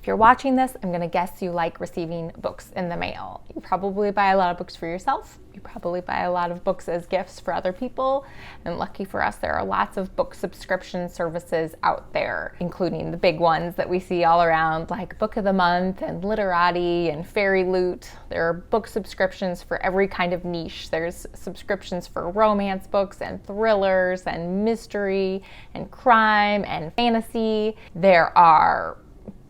you're watching this, I'm gonna guess you like receiving books in the mail. You probably buy a lot of books for yourself. You probably buy a lot of books as gifts for other people. And lucky for us, there are lots of book subscription services out there, including the big ones that we see all around, like Book of the Month and Literati and Fairy Loot. There are book subscriptions for every kind of niche. There's subscriptions for romance books and thrillers and mystery and crime and fantasy. There are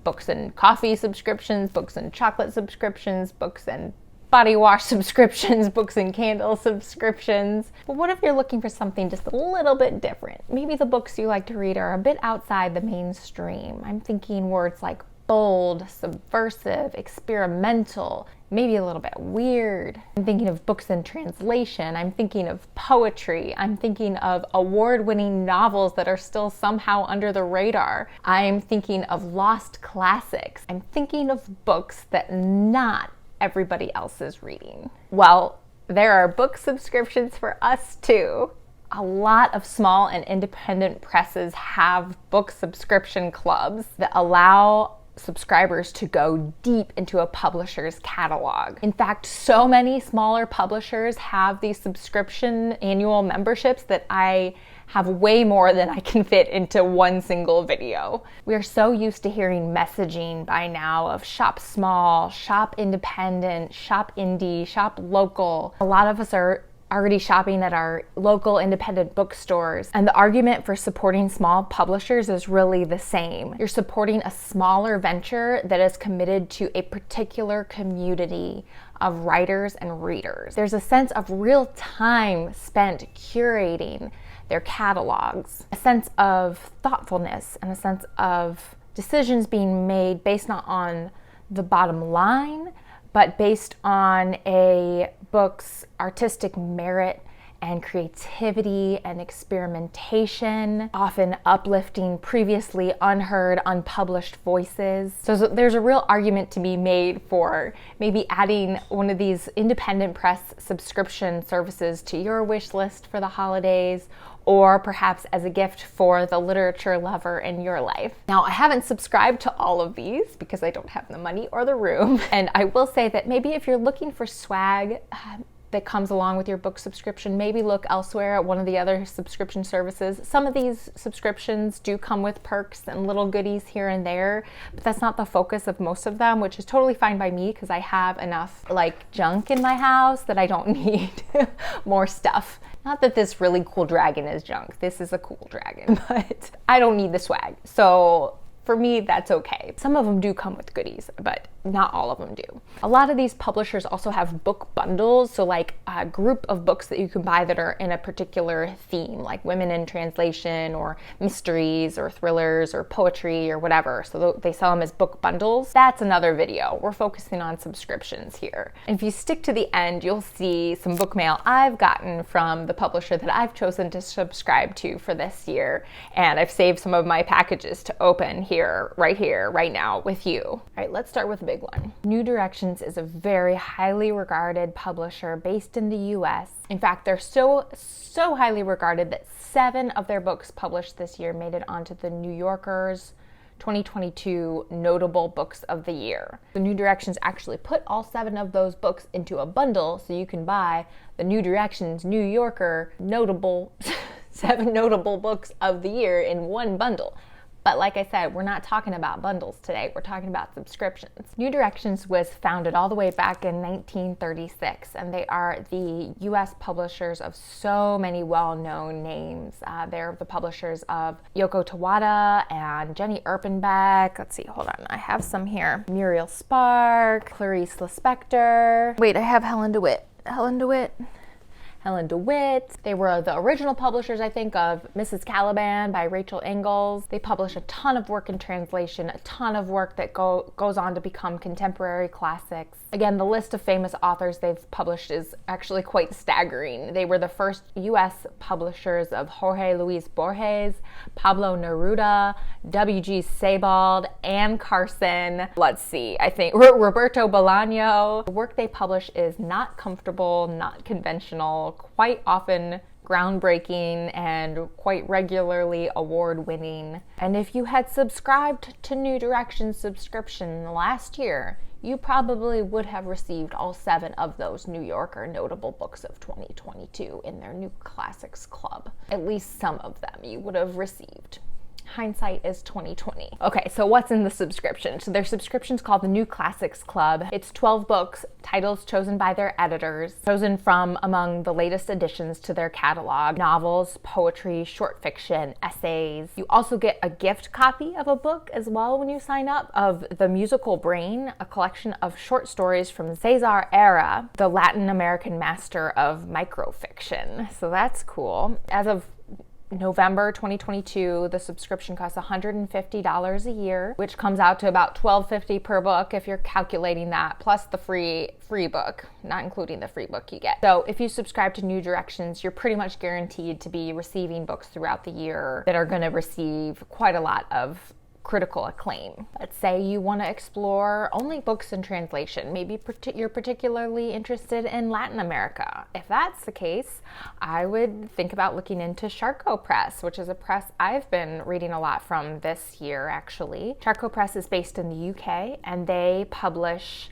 books and coffee subscriptions, books and chocolate subscriptions, books and body wash subscriptions, books and candle subscriptions. But what if you're looking for something just a little bit different? Maybe the books you like to read are a bit outside the mainstream. I'm thinking words like bold, subversive, experimental, maybe a little bit weird. I'm thinking of books in translation. I'm thinking of poetry. I'm thinking of award-winning novels that are still somehow under the radar. I'm thinking of lost classics. I'm thinking of books that not everybody else is reading. Well, there are book subscriptions for us too. A lot of small and independent presses have book subscription clubs that allow subscribers to go deep into a publisher's catalog. In fact, so many smaller publishers have these subscription annual memberships that I have way more than I can fit into one single video. We are so used to hearing messaging by now of shop small, shop independent, shop indie, shop local. A lot of us are already shopping at our local independent bookstores. And the argument for supporting small publishers is really the same. You're supporting a smaller venture that is committed to a particular community of writers and readers. There's a sense of real time spent curating their catalogs, a sense of thoughtfulness and a sense of decisions being made based not on the bottom line, but based on a book's artistic merit and creativity and experimentation, often uplifting previously unheard, unpublished voices. So there's a real argument to be made for maybe adding one of these independent press subscription services to your wish list for the holidays, or perhaps as a gift for the literature lover in your life. Now, I haven't subscribed to all of these because I don't have the money or the room. And I will say that maybe if you're looking for swag that comes along with your book subscription, maybe look elsewhere at one of the other subscription services. Some of these subscriptions do come with perks and little goodies here and there, but that's not the focus of most of them, which is totally fine by me because I have enough like junk in my house that I don't need more stuff. Not that this really cool dragon is junk. This is a cool dragon, but I don't need the swag. So for me, that's okay. Some of them do come with goodies, but not all of them do. A lot of these publishers also have book bundles, so like a group of books that you can buy that are in a particular theme, like women in translation or mysteries or thrillers or poetry or whatever. So they sell them as book bundles. That's another video. We're focusing on subscriptions here. And if you stick to the end, you'll see some book mail I've gotten from the publisher that I've chosen to subscribe to for this year. And I've saved some of my packages to open here, right now with you. All right, let's start with a big one. New Directions is a very highly regarded publisher based in the US. In fact, they're so highly regarded that 7 of their books published this year made it onto the New Yorker's 2022 Notable Books of the Year. The New Directions actually put all 7 of those books into a bundle so you can buy the New Directions New Yorker notable 7 notable books of the year in one bundle. But like I said, we're not talking about bundles today. We're talking about subscriptions. New Directions was founded all the way back in 1936, and they are the U.S. publishers of so many well-known names. They're the publishers of Yoko Tawada and Jenny Erpenbeck. Let's see, hold on. I have some here. Muriel Spark, Clarice Lispector. Wait, I have Helen DeWitt. They were the original publishers, I think, of Mrs. Caliban by Rachel Ingalls. They publish a ton of work in translation, a ton of work that goes on to become contemporary classics. Again, the list of famous authors they've published is actually quite staggering. They were the first U.S. publishers of Jorge Luis Borges, Pablo Neruda, W.G. Sebald, Anne Carson. Let's see, I think Roberto Bolaño. The work they publish is not comfortable, not conventional, quite often groundbreaking and quite regularly award-winning. And if you had subscribed to New Direction's subscription last year, you probably would have received all 7 of those New Yorker notable books of 2022 in their New Classics Club. At least some of them you would have received. Hindsight is 2020. Okay, so what's in the subscription? So their subscription's called the New Classics Club. It's 12 books, titles chosen by their editors, chosen from among the latest additions to their catalog, novels, poetry, short fiction, essays. You also get a gift copy of a book as well when you sign up of The Musical Brain, a collection of short stories from Cesar Era, the Latin American master of microfiction. So that's cool. As of November 2022, the subscription costs $150 a year, which comes out to about $12.50 per book if you're calculating that, plus the free book, not including the free book you get. So if you subscribe to New Directions, you're pretty much guaranteed to be receiving books throughout the year that are going to receive quite a lot of critical acclaim. Let's say you want to explore only books in translation. Maybe you're particularly interested in Latin America. If that's the case, I would think about looking into Charco Press, which is a press I've been reading a lot from this year, actually. Charco Press is based in the UK, and they publish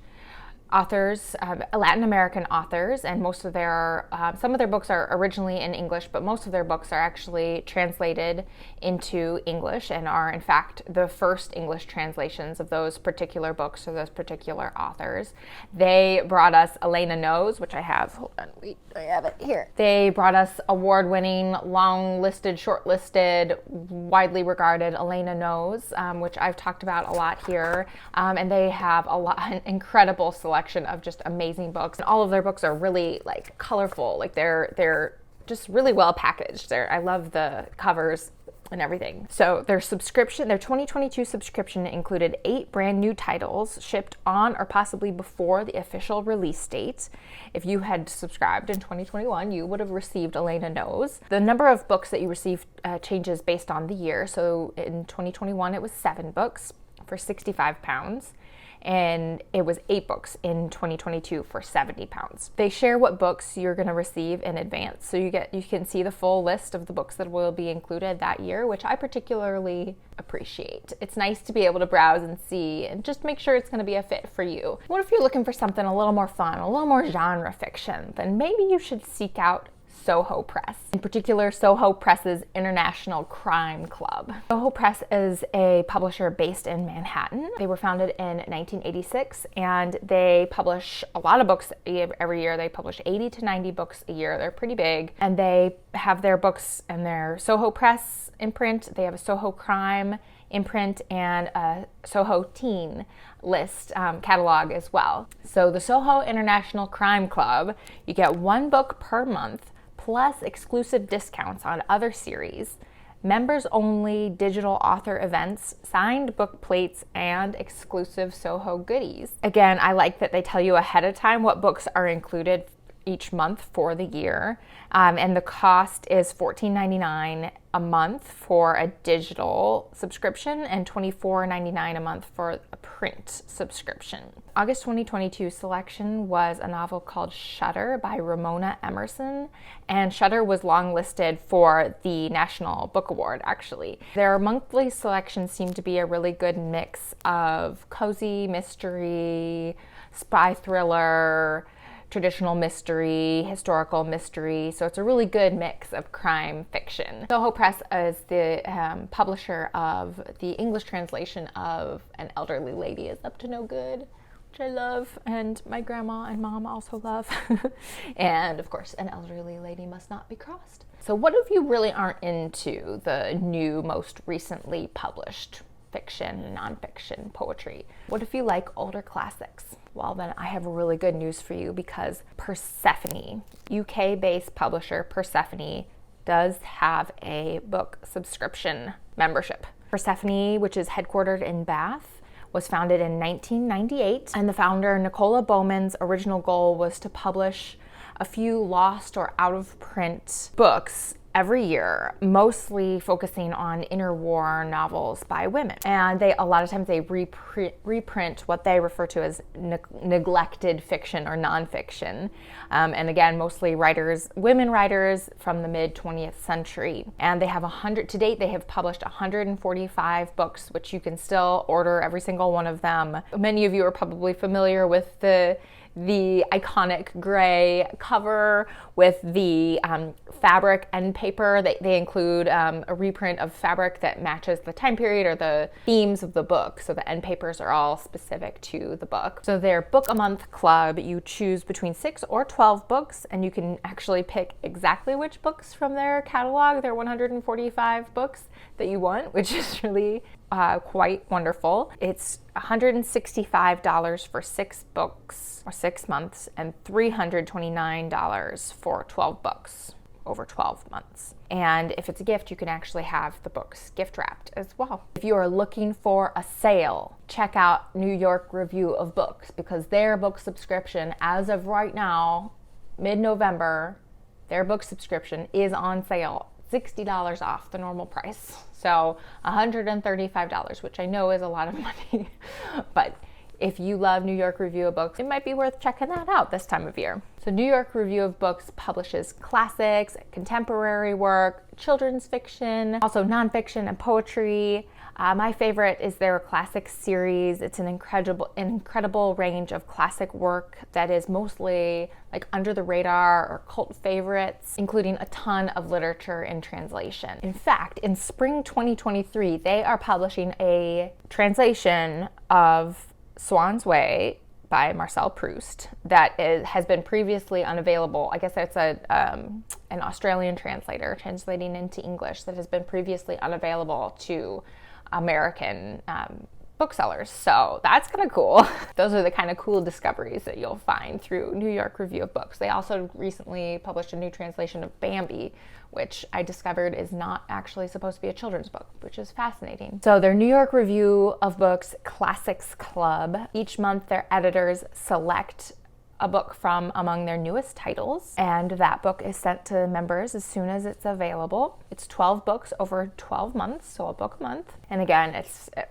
authors, Latin American authors, and most of their, some of their books are originally in English, but most of their books are actually translated into English and are in fact the first English translations of those particular books or those particular authors. They brought us Elena Knows, which I have, hold on, wait, I have it here. They brought us award-winning, long-listed, short-listed, widely regarded Elena Knows, which I've talked about a lot here, and they have an incredible selection of just amazing books, and all of their books are really like colorful, like they're just really well packaged. I love the covers and everything. So their 2022 subscription included 8 brand new titles shipped on or possibly before the official release date. If you had subscribed in 2021, you would have received Elena Knows. The number of books that you receive changes based on the year. So in 2021, it was 7 books for £65. And it was 8 books in 2022 for £70. They share what books you're going to receive in advance, so you can see the full list of the books that will be included that year, which I particularly appreciate. It's nice to be able to browse and see and just make sure it's going to be a fit for you. What if you're looking for something a little more fun, a little more genre fiction? Then maybe you should seek out Soho Press, in particular Soho Press's International Crime Club. Soho Press is a publisher based in Manhattan. They were founded in 1986, and they publish a lot of books every year. They publish 80 to 90 books a year. They're pretty big, and they have their books in their Soho Press imprint. They have a Soho Crime imprint and a Soho Teen list catalog as well. So the Soho International Crime Club, you get 1 book per month, plus exclusive discounts on other series, members-only digital author events, signed book plates, and exclusive Soho goodies. Again, I like that they tell you ahead of time what books are included each month for the year, and the cost is $14.99 a month for a digital subscription and $24.99 a month for a print subscription. August 2022 selection was a novel called Shutter by Ramona Emerson, and Shutter was longlisted for the National Book Award, actually. Their monthly selections seem to be a really good mix of cozy mystery, spy thriller, traditional mystery, historical mystery, so it's a really good mix of crime fiction. Soho Press is the publisher of the English translation of An Elderly Lady is Up to No Good, which I love, and my grandma and mom also love. And of course, An Elderly Lady Must Not Be Crossed. So what if you really aren't into the new, most recently published fiction, nonfiction, poetry? What if you like older classics? Well, then I have really good news for you, because Persephone, UK-based publisher Persephone, does have a book subscription membership. Persephone, which is headquartered in Bath, was founded in 1998, and the founder, Nicola Bowman's original goal was to publish a few lost or out-of-print books every year, mostly focusing on interwar novels by women. And a lot of times they reprint what they refer to as neglected fiction or nonfiction. And again, mostly women writers from the mid 20th century. And they have to date, they have published 145 books, which you can still order every single one of them. Many of you are probably familiar with the iconic gray cover with the fabric end paper. They include a reprint of fabric that matches the time period or the themes of the book. So the end papers are all specific to the book. So their book a month club, you choose between 6 or 12 books, and you can actually pick exactly which books from their catalog, their 145 books that you want, which is really quite wonderful. It's $165 for 6 books or 6 months, and $329 for 12 books over 12 months. And if it's a gift, you can actually have the books gift wrapped as well. If you are looking for a sale, check out New York Review of Books, because their book subscription, as of right now, mid-November, their book subscription is on sale, $60 off the normal price. So $135, which I know is a lot of money, but if you love New York Review of Books, it might be worth checking that out this time of year. So New York Review of Books publishes classics, contemporary work, children's fiction, also nonfiction and poetry. My favorite is their classic series. It's an incredible range of classic work that is mostly like under the radar or cult favorites, including a ton of literature in translation. In fact, in spring 2023, they are publishing a translation of Swann's Way by Marcel Proust that has been previously unavailable. I guess it's an Australian translator translating into English that has been previously unavailable to American booksellers. So that's kind of cool. Those are the kind of cool discoveries that you'll find through New York Review of Books. They also recently published a new translation of Bambi, which I discovered is not actually supposed to be a children's book, which is fascinating. So their New York Review of Books Classics Club, each month their editors select a book from among their newest titles, and that book is sent to members as soon as it's available. It's 12 books over 12 months, so a book a month. And again,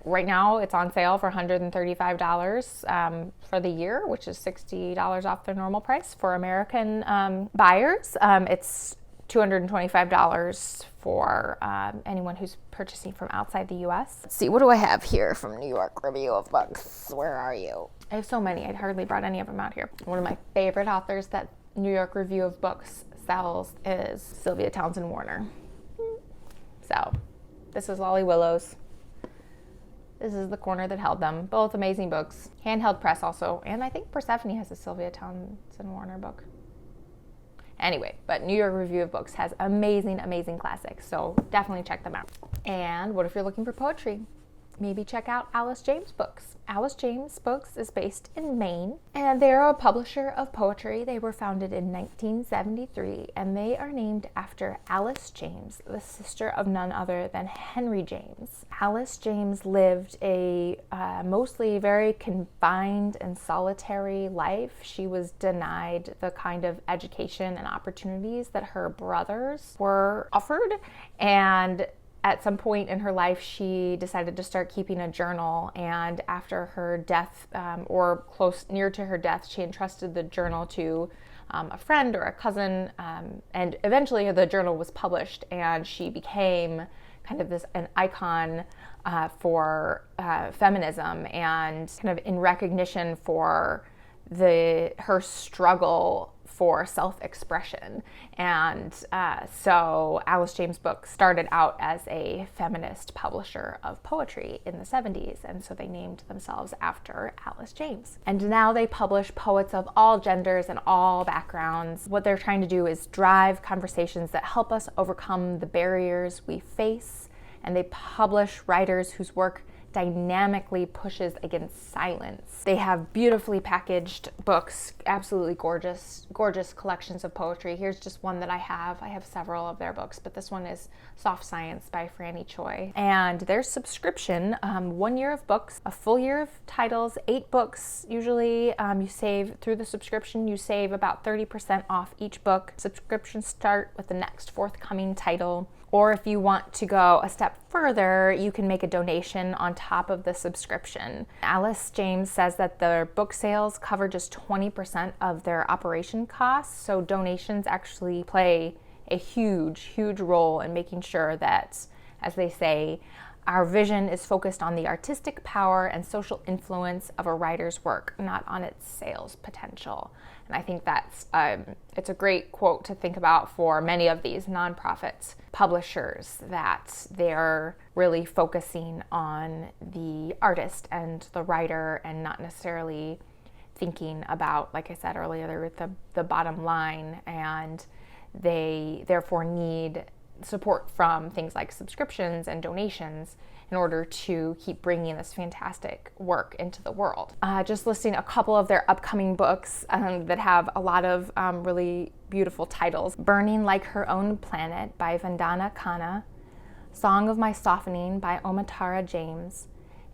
right now it's on sale for $135 for the year, which is $60 off their normal price for American buyers. It's $225 for anyone who's purchasing from outside the US. Let's see, what do I have here from New York Review of Books? Where are you? I have so many, I'd hardly brought any of them out here. One of my favorite authors that New York Review of Books sells is Sylvia Townsend Warner. So, this is Lolly Willows. This is The Corner That Held Them. Both amazing books. Handheld Press also, and I think Persephone has a Sylvia Townsend Warner book. Anyway, but New York Review of Books has amazing, amazing classics, so definitely check them out. And what if you're looking for poetry? Maybe check out Alice James Books. Alice James Books is based in Maine, and they are a publisher of poetry. They were founded in 1973, and they are named after Alice James, the sister of none other than Henry James. Alice James lived a mostly very confined and solitary life. She was denied the kind of education and opportunities that her brothers were offered, and at some point in her life, she decided to start keeping a journal, and after her death, or near to her death, she entrusted the journal to a friend or a cousin, and eventually the journal was published, and she became kind of an icon for feminism, and kind of in recognition for her struggle for self-expression. And so Alice James Books started out as a feminist publisher of poetry in the 70s, and so they named themselves after Alice James. And now they publish poets of all genders and all backgrounds. What they're trying to do is drive conversations that help us overcome the barriers we face, and they publish writers whose work dynamically pushes against silence. They have beautifully packaged books, absolutely gorgeous, gorgeous collections of poetry. Here's just one that I have. I have several of their books, but this one is Soft Science by Franny Choi. And their subscription, 1 year of books, a full year of titles, 8 books. Usually you save through the subscription, you save about 30% off each book. Subscriptions start with the next forthcoming title. Or if you want to go a step further, you can make a donation on top of the subscription. Alice James says that their book sales cover just 20% of their operation costs, so donations actually play a huge, huge role in making sure that, as they say, our vision is focused on the artistic power and social influence of a writer's work, not on its sales potential. And I think that's it's a great quote to think about for many of these nonprofit publishers, that they're really focusing on the artist and the writer and not necessarily thinking about, like I said earlier, the bottom line, and they therefore need support from things like subscriptions and donations in order to keep bringing this fantastic work into the world. Just listing a couple of their upcoming books that have a lot of really beautiful titles. Burning Like Her Own Planet by Vandana Khanna, Song of My Softening by Omatara James,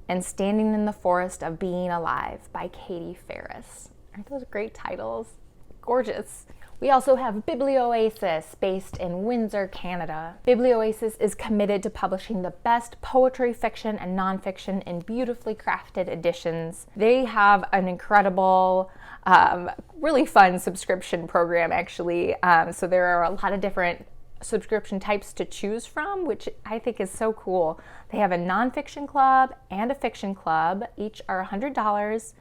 and Standing in the Forest of Being Alive by Katie Ferris. Aren't those great titles? Gorgeous. We also have Biblioasis, based in Windsor, Canada. Biblioasis is committed to publishing the best poetry, fiction, and nonfiction in beautifully crafted editions. They have an incredible, really fun subscription program, actually. So there are a lot of different subscription types to choose from, which I think is so cool. They have a nonfiction club and a fiction club. Each are $100.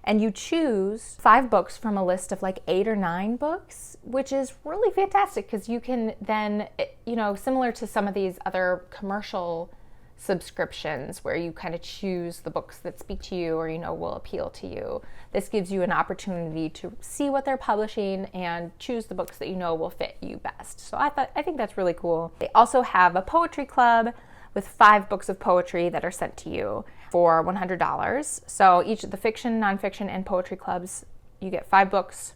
And you choose 5 books from a list of like 8 or 9 books, which is really fantastic because you can then, similar to some of these other commercial subscriptions where you kind of choose the books that speak to you or, will appeal to you. This gives you an opportunity to see what they're publishing and choose the books that will fit you best. So I think that's really cool. They also have a poetry club with 5 books of poetry that are sent to you for $100. So each of the fiction, nonfiction, and poetry clubs, you get 5 books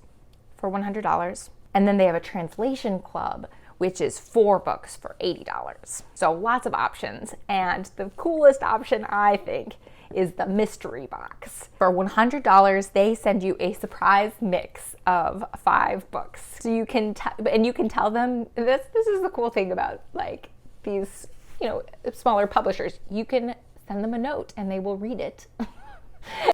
for $100. And then they have a translation club, which is 4 books for $80. So lots of options. And the coolest option, I think, is the mystery box. For $100, they send you a surprise mix of 5 books. So you can tell them, this is the cool thing about like these smaller publishers. You can send them a note and they will read it.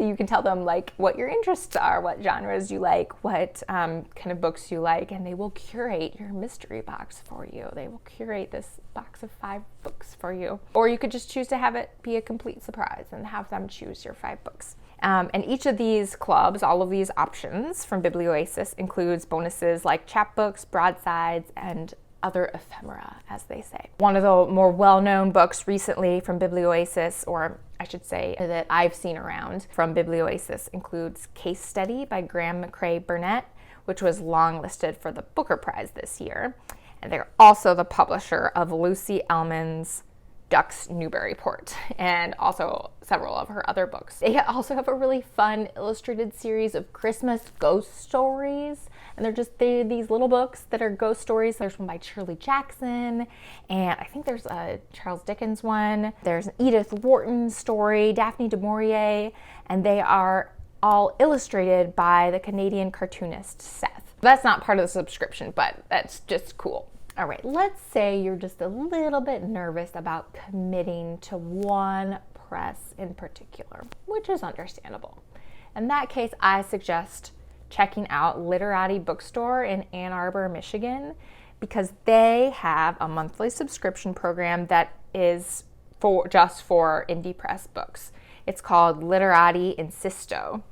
You can tell them like what your interests are, what genres you like, what kind of books you like, and they will curate your mystery box for you. They will curate this box of 5 books for you. Or you could just choose to have it be a complete surprise and have them choose your 5 books. And each of these clubs, all of these options from Biblioasis, includes bonuses like chapbooks, broadsides, and other ephemera, as they say. One of the more well-known books recently from Biblioasis, or I should say that I've seen around from Biblioasis, includes Case Study by Graham McCrae Burnett, which was longlisted for the Booker Prize this year. And they're also the publisher of Lucy Ellmann's Ducks Newburyport, and also several of her other books. They also have a really fun illustrated series of Christmas ghost stories, and they're these little books that are ghost stories. There's one by Shirley Jackson, and I think there's a Charles Dickens one. There's an Edith Wharton story, Daphne du Maurier, and they are all illustrated by the Canadian cartoonist Seth. That's not part of the subscription, but that's just cool. All right, let's say you're just a little bit nervous about committing to one press in particular, which is understandable. In that case, I suggest checking out Literati Bookstore in Ann Arbor, Michigan, because they have a monthly subscription program that is just for indie press books. It's called Literati Insisto,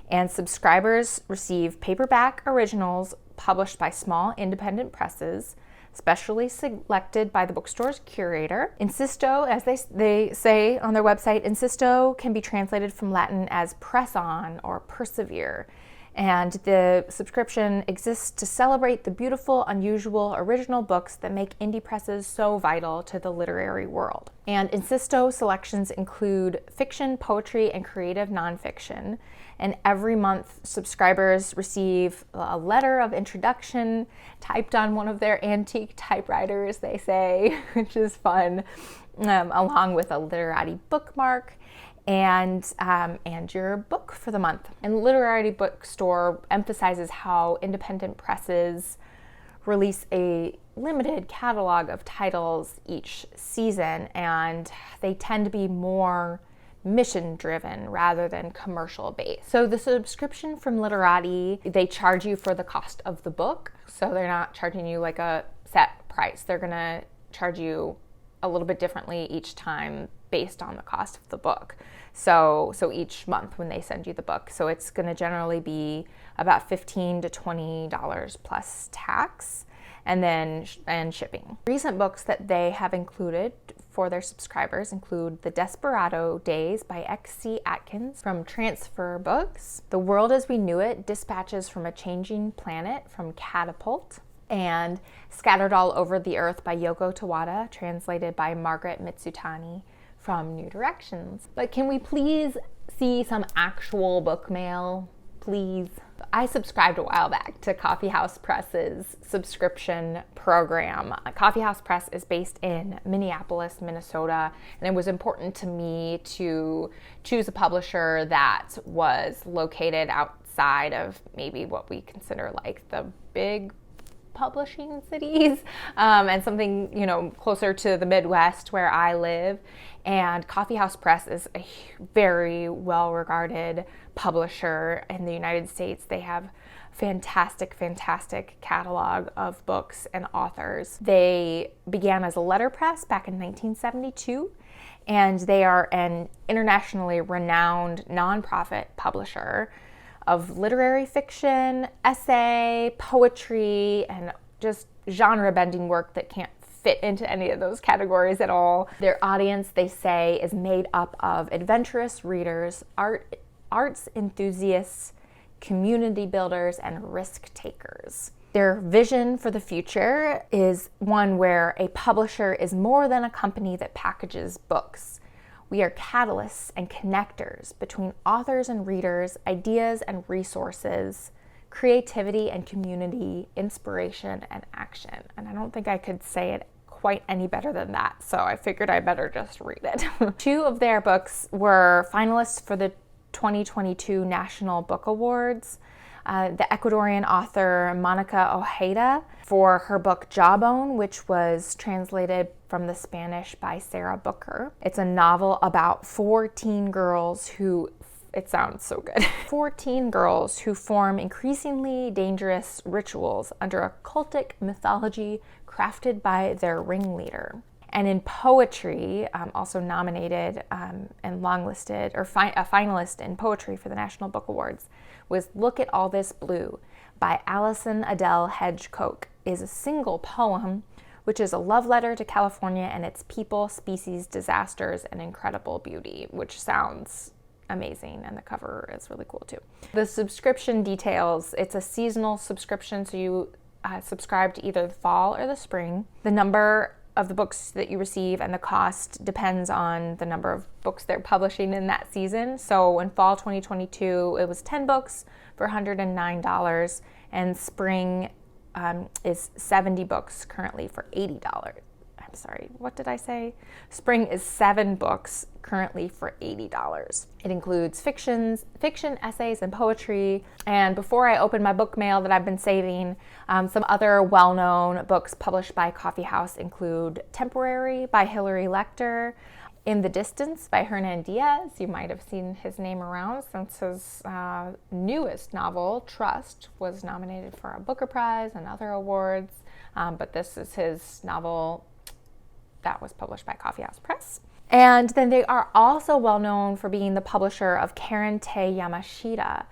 and subscribers receive paperback originals published by small independent presses, specially selected by the bookstore's curator. Insisto, as they say on their website, Insisto can be translated from Latin as press on or persevere. And the subscription exists to celebrate the beautiful, unusual, original books that make indie presses so vital to the literary world. And Insisto selections include fiction, poetry, and creative nonfiction. And every month, subscribers receive a letter of introduction typed on one of their antique typewriters, they say, which is fun, along with a Literati bookmark and your book for the month. And Literati Bookstore emphasizes how independent presses release a limited catalog of titles each season, and they tend to be more mission-driven rather than commercial-based. So the subscription from Literati, they charge you for the cost of the book, so they're not charging you like a set price. They're gonna charge you a little bit differently each time based on the cost of the book. So each month when they send you the book. So it's going to generally be about $15 to $20 plus tax and shipping. Recent books that they have included for their subscribers include The Desperado Days by X.C. Atkins from Transfer Books, The World as We Knew It, Dispatches from a Changing Planet from Catapult, and Scattered All Over the Earth by Yoko Tawada, translated by Margaret Mitsutani from New Directions. But can we please see some actual book mail, please? I subscribed a while back to Coffee House Press's subscription program. Coffee House Press is based in Minneapolis, Minnesota, and it was important to me to choose a publisher that was located outside of maybe what we consider like the big publishing cities, and something, you know, closer to the Midwest where I live. And Coffee House Press is a very well-regarded publisher in the United States. They have fantastic catalog of books and authors. They began as a letterpress back in 1972, and they are an internationally renowned nonprofit publisher of literary fiction, essay, poetry, and just genre-bending work that can't fit into any of those categories at all. Their audience, they say, is made up of adventurous readers, arts enthusiasts, community builders, and risk takers. Their vision for the future is one where a publisher is more than a company that packages books. We are catalysts and connectors between authors and readers, ideas and resources, creativity and community, inspiration and action. And I don't think I could say it quite any better than that, so I figured I better just read it. Two of their books were finalists for the 2022 National Book Awards. The Ecuadorian author Monica Ojeda for her book Jawbone, which was translated from the Spanish by Sarah Booker. It's a novel about 14 girls who, it sounds so good, 14 girls who form increasingly dangerous rituals under a cultic mythology crafted by their ringleader. And in poetry, also nominated and longlisted, or a finalist in poetry for the National Book Awards, was Look at All This Blue by Alison Adele Hedge-Koch, is a single poem which is a love letter to California and its people, species, disasters, and incredible beauty, which sounds amazing, and the cover is really cool too. The subscription details, it's a seasonal subscription, so you subscribe to either the fall or the spring. The number of the books that you receive and the cost depends on the number of books they're publishing in that season. So in fall 2022, it was 10 books for $109, and spring is 70 books currently for $80. I'm sorry, what did I say? Spring is 7 books currently for $80. It includes fiction, essays, and poetry. And before I open my book mail that I've been saving, some other well-known books published by Coffee House include Temporary by Hilary Lecter, In the Distance by Hernan Diaz. You might have seen his name around since his newest novel, Trust, was nominated for a Booker Prize and other awards. But this is his novel that was published by Coffee House Press. And then they are also well known for being the publisher of Karen Tay Yamashita,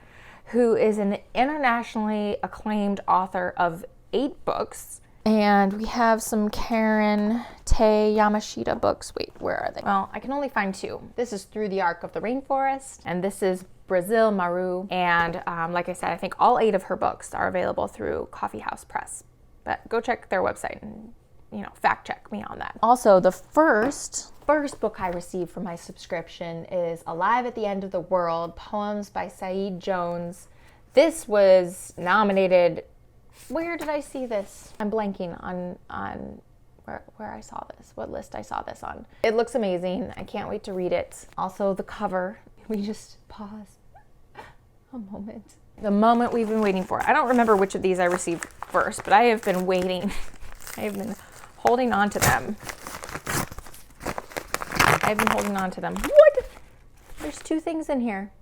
who is an internationally acclaimed author of 8 books, And we have some Karen Tay Yamashita books. Wait, where are they? Well, I can only find two. This is Through the Arc of the Rainforest, and this is Brazil Maru. And like I said, I think all 8 of her books are available through Coffee House Press. But go check their website and, fact check me on that. Also, the first book I received from my subscription is Alive at the End of the World, Poems by Said Jones. This was nominated. Where did I see this? I'm blanking on where I saw this, what list I saw this on. It looks amazing. I can't wait to read it. Also, the cover. We just pause a moment. The moment we've been waiting for. I don't remember which of these I received first, but I have been waiting. I have been holding on to them. What? There's 2 things in here.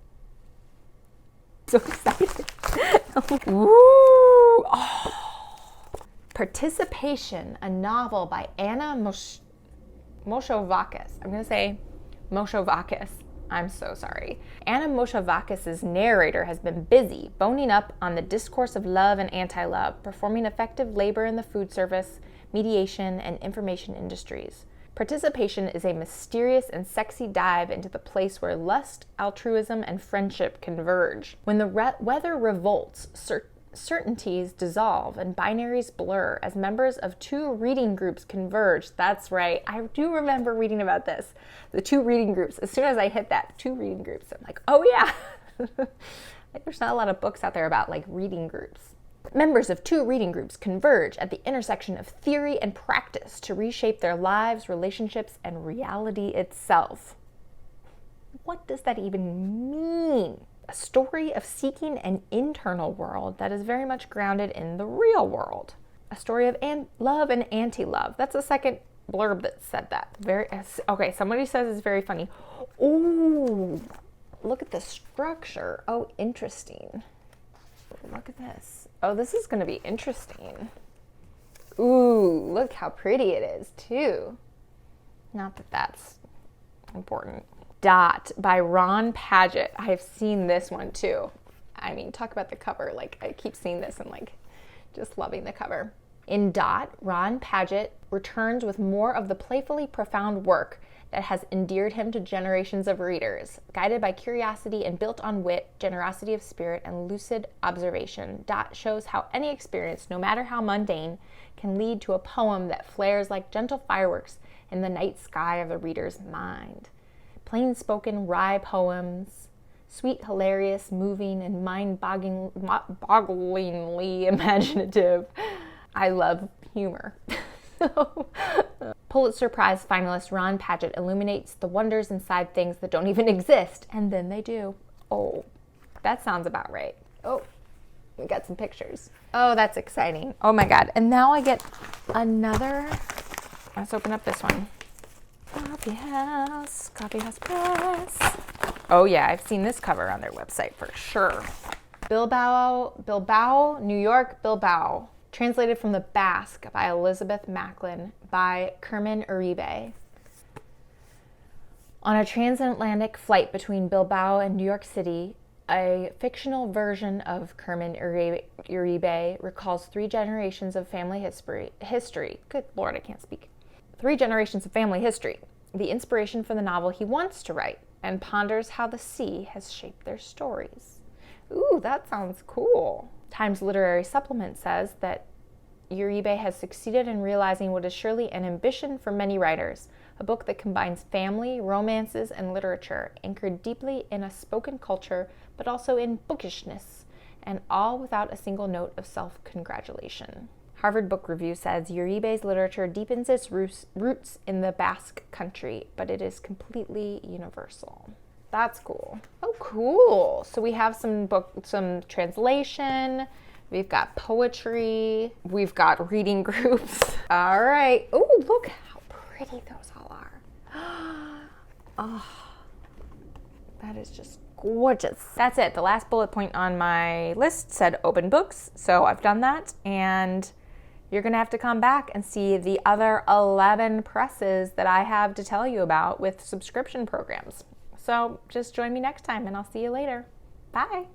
So excited. Ooh. Oh. Participation, a novel by Anna Moshovakis. I'm going to say Moshovakis. I'm so sorry. Anna Moshovakis' narrator has been busy boning up on the discourse of love and anti-love, performing effective labor in the food service, mediation, and information industries. Participation is a mysterious and sexy dive into the place where lust, altruism, and friendship converge. When the weather revolts, certainties dissolve and binaries blur as members of 2 reading groups converge. That's right. I do remember reading about this. The 2 reading groups. As soon as I hit that, 2 reading groups, I'm like, oh yeah. There's not a lot of books out there about reading groups. Members of 2 reading groups converge at the intersection of theory and practice to reshape their lives, relationships, and reality itself. What does that even mean? A story of seeking an internal world that is very much grounded in the real world. A story of love and anti-love. That's the second blurb that said that. Okay, somebody says it's very funny. Ooh, look at the structure. Oh, interesting. Look at this. Oh, this is going to be interesting. Ooh, look how pretty it is, too. Not that that's important. Dot by Ron Padgett. I have seen this one, too. I mean, talk about the cover. I keep seeing this and, just loving the cover. In Dot, Ron Padgett returns with more of the playfully profound work that has endeared him to generations of readers. Guided by curiosity and built on wit, generosity of spirit, and lucid observation, Dot shows how any experience, no matter how mundane, can lead to a poem that flares like gentle fireworks in the night sky of the reader's mind. Plain-spoken wry poems, sweet, hilarious, moving, and mind-bogglingly imaginative. I love humor. Pulitzer Prize finalist Ron Padgett illuminates the wonders inside things that don't even exist, and then they do. Oh, that sounds about right. Oh, we got some pictures. Oh, that's exciting. Oh my God. And now I get another. Let's open up this one. Coffee House Press. Oh yeah, I've seen this cover on their website for sure. Bilbao, New York, Bilbao. Translated from the Basque by Elizabeth Macklin by Carmen Uribe. On a transatlantic flight between Bilbao and New York City, a fictional version of Carmen Uribe recalls 3 generations of family history. Good Lord, I can't speak. 3 generations of family history, the inspiration for the novel he wants to write, and ponders how the sea has shaped their stories. Ooh, that sounds cool. Times Literary Supplement says that Uribe has succeeded in realizing what is surely an ambition for many writers, a book that combines family, romances, and literature, anchored deeply in a spoken culture, but also in bookishness, and all without a single note of self-congratulation. Harvard Book Review says Uribe's literature deepens its roots in the Basque country, but it is completely universal. That's cool. Oh, cool. So we have some translation. We've got poetry. We've got reading groups. All right. Oh, look how pretty those all are. Oh, that is just gorgeous. That's it. The last bullet point on my list said open books. So I've done that. And you're going to have to come back and see the other 11 presses that I have to tell you about with subscription programs. So just join me next time and I'll see you later. Bye.